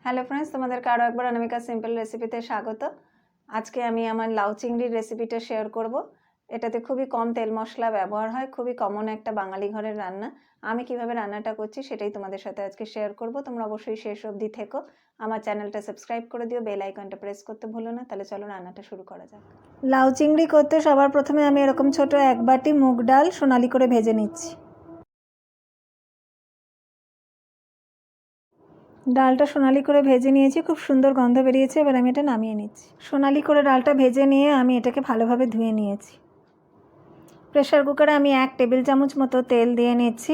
Hello friends, তোমাদেরকে আরও একবার অনামিকা সিম্পল রেসিপিতে স্বাগত। আজকে আমি আমার লাউ চিংড়ির রেসিপিটা শেয়ার করব। এটাতে খুবই কম তেল মশলা ব্যবহার হয়, খুবই কমন একটা বাঙালি ঘরের রান্না। আমি কিভাবে রান্নাটা করছি সেটাই তোমাদের সাথে আজকে শেয়ার করব। তোমরা অবশ্যই শেষ অবধি থেকো। আমার চ্যানেলটা সাবস্ক্রাইব করে দিও, বেল আইকনটা প্রেস করতে ভুলো না। তাহলে চলো রান্নাটা শুরু করা যাক। লাউ চিংড়ি করতে সবার প্রথমে আমি এরকম ছোট এক বাটি মুগ ডাল সোনালি করে ভেজে নিচ্ছি। ডালটা সোনালি করে ভেজে নিয়েছি, খুব সুন্দর গন্ধ বেরিয়েছে। এবার আমি এটা নামিয়ে নিচ্ছি। সোনালি করে ডালটা ভেজে নিয়ে আমি এটাকে ভালোভাবে ধুয়ে নিয়েছি। প্রেশার কুকারে আমি 1 টেবিল চামচ মতো তেল দিয়ে নিচ্ছি।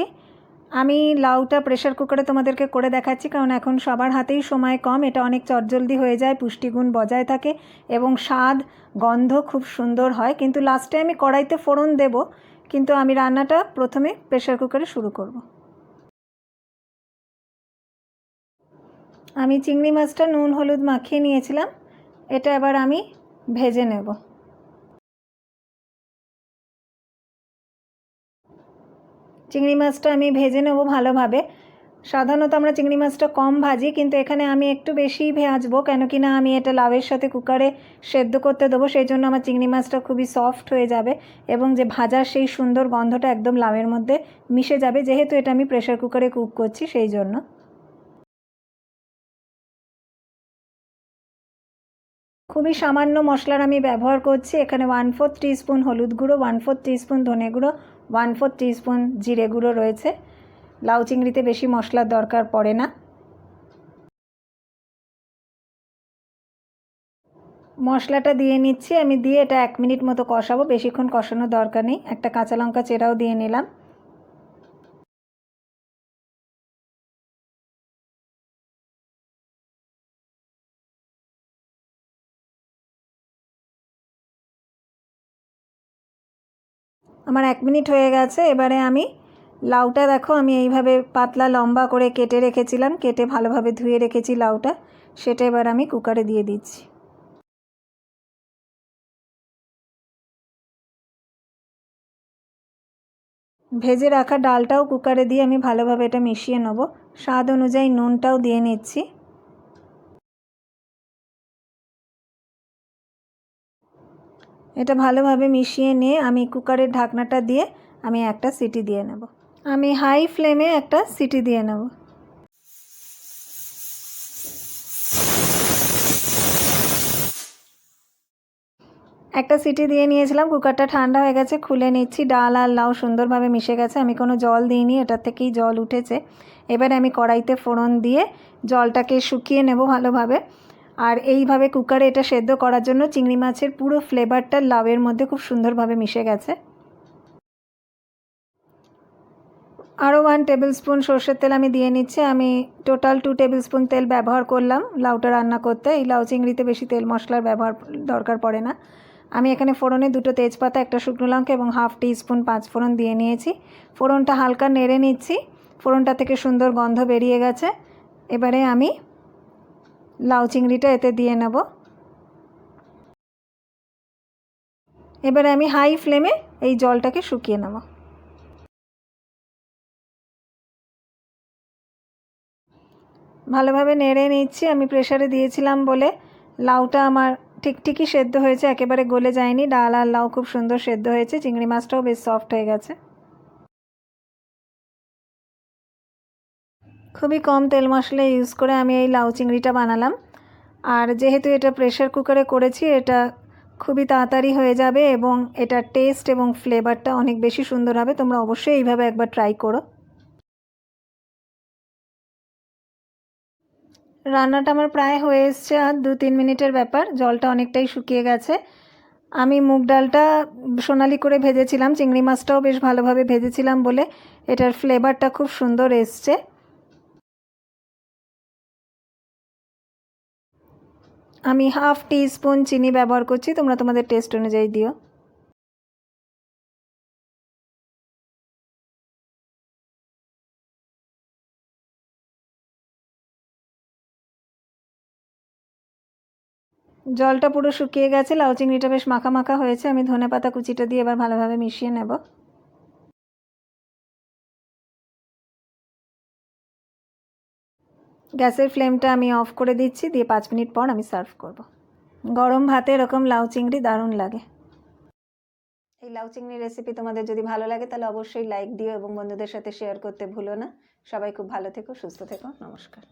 আমি লাউটা প্রেশার কুকারে তোমাদেরকে করে দেখাচ্ছি, কারণ এখন সবার হাতেই সময় কম। এটা অনেক চটজলদি হয়ে যায়, পুষ্টিগুণ বজায় থাকে এবং স্বাদ গন্ধ খুব সুন্দর হয়। কিন্তু লাস্টে আমি কড়াইতে ফোড়ন দেব, কিন্তু আমি রান্নাটা প্রথমে প্রেশার কুকারে শুরু করব। আমি চিংড়ি মাছটা নুন হলুদ মাখিয়ে নিয়েছিলাম, এটা এবার আমি ভেজে নেব। চিংড়ি মাছটা আমি ভেজে নেব ভালোভাবে। সাধারণত আমরা চিংড়ি মাছটা কম ভাজি, কিন্তু এখানে আমি একটু বেশিই ভাজবো, কেন কি না আমি এটা লাউয়ের সাথে কুকারে সেদ্ধ করতে দেবো। সেই জন্য আমার চিংড়ি মাছটা খুবই সফট হয়ে যাবে এবং যে ভাজার সেই সুন্দর গন্ধটা একদম লাউয়ের মধ্যে মিশে যাবে, যেহেতু এটা আমি প্রেশার কুকারে কুক করছি সেই জন্য। খুবই সামান্য মশলার আমি ব্যবহার করছি। এখানে 1/4 টিস্পুন হলুদ গুঁড়ো, 1/4 টিস্পুন ধনে গুঁড়ো, 1/4 টিস্পুন জিরে গুঁড়ো রয়েছে। লাউ চিংড়িতে বেশি মশলার দরকার পড়ে না। মশলাটা দিয়ে নিচ্ছি আমি, দিয়ে এটা 1 মিনিট মতো কষাবো। বেশিক্ষণ কষানোর দরকার নেই। একটা কাঁচা লঙ্কা চেরাও দিয়ে নিলাম। আমার 1 মিনিট হয়ে গেছে। এবারে আমি লাউটা দেখো, আমি এইভাবে পাতলা লম্বা করে কেটে রেখেছিলাম, কেটে ভালোভাবে ধুয়ে রেখেছি লাউটা, সেটা এবার আমি কুকারে দিয়ে দিচ্ছি। ভেজে রাখা ডালটাও কুকারে দিয়ে আমি ভালোভাবে এটা মিশিয়ে নেব। স্বাদ অনুযায়ী নুনটাও দিয়ে নিচ্ছি। এটা ভালোভাবে মিশিয়ে নিয়ে আমি কুকারের ঢাকনাটা দিয়ে আমি একটা সিটি দিয়ে নেব। আমি হাই ফ্লেমে একটা সিটি দিয়ে নেব। একটা সিটি দিয়ে নিয়েছিলাম, কুকারটা ঠান্ডা হয়ে গেছে, খুলে নিচ্ছি। ডাল আর লাউ সুন্দরভাবে মিশে গেছে, আমি কোনো জল দিইনি, এটার থেকেই জল উঠেছে। এবারে আমি কড়াইতে ফোড়ন দিয়ে জলটাকে শুকিয়ে নেব ভালোভাবে। আর এইভাবে কুকারে এটা সেদ্ধ করার জন্য চিংড়ি মাছের পুরো ফ্লেভারটা লাউয়ের মধ্যে খুব সুন্দরভাবে মিশে গেছে। আরও 1 টেবিল স্পুন সর্ষের তেল আমি দিয়ে নিচ্ছি। আমি টোটাল 2 টেবিল স্পুন তেল ব্যবহার করলাম লাউটা রান্না করতে। এই লাউ চিংড়িতে বেশি তেল মশলার ব্যবহার দরকার পড়ে না। আমি এখানে ফোড়নে 2টো তেজপাতা, একটা শুকনো লঙ্কা এবং 1/2 টিস্পুন পাঁচফোড়ন দিয়ে নিয়েছি। ফোড়নটা হালকা নেড়ে নিচ্ছি। ফোড়নটা থেকে সুন্দর গন্ধ বেরিয়ে গেছে। এবারে আমি লাউ চিংড়িটা এতে দিয়ে নেব। এবারে আমি হাই ফ্লেমে এই জলটাকে শুকিয়ে নেব। ভালোভাবে নেড়ে নিচ্ছি। আমি প্রেসারে দিয়েছিলাম বলে লাউটা আমার ঠিকই সেদ্ধ হয়েছে, একেবারে গলে যায়নি। ডাল আর লাউ খুব সুন্দর সেদ্ধ হয়েছে, চিংড়ি মাছটাও বেশ সফট হয়ে গেছে। খুবই কম তেল মশলা ইউজ করে আমি এই লাউ চিংড়িটা বানালাম। আর যেহেতু এটা প্রেসার কুকারে করেছি, এটা খুবই তাড়াতাড়ি হয়ে যাবে এবং এটার টেস্ট এবং ফ্লেভারটা অনেক বেশি সুন্দর হবে। তোমরা অবশ্যই এইভাবে একবার ট্রাই করো। রান্নাটা আমার প্রায় হয়ে এসছে, আর 2-3 মিনিটের ব্যাপার। জলটা অনেকটাই শুকিয়ে গেছে। আমি মুগ ডালটা সোনালি করে ভেজেছিলাম, চিংড়ি মাছটাও বেশ ভালোভাবে ভেজেছিলাম বলে এটার ফ্লেভারটা খুব সুন্দর এসছে। আমি 1/2 টিস্পুন চিনি ব্যবহার করছি, তোমরা তোমাদের টেস্ট অনুযায়ী দিও। জলটা পুরো শুকিয়ে গেছে, লাউ চিংড়িটা বেশ মাখা মাখা হয়েছে। আমি ধনেপাতা কুচিটা দিয়ে এবার ভালোভাবে মিশিয়ে নেব। গ্যাসের ফ্লেমটা আমি অফ করে দিচ্ছি, দিয়ে 5 মিনিট পর আমি সার্ভ করব। গরম ভাতে এরকম লাউ চিংড়ি দারুণ লাগে। এই লাউ চিংড়ি রেসিপি তোমাদের যদি ভালো লাগে তাহলে অবশ্যই লাইক দিও এবং বন্ধুদের সাথে শেয়ার করতে ভুলো না। সবাই খুব ভালো থেকো, সুস্থ থেকো, নমস্কার।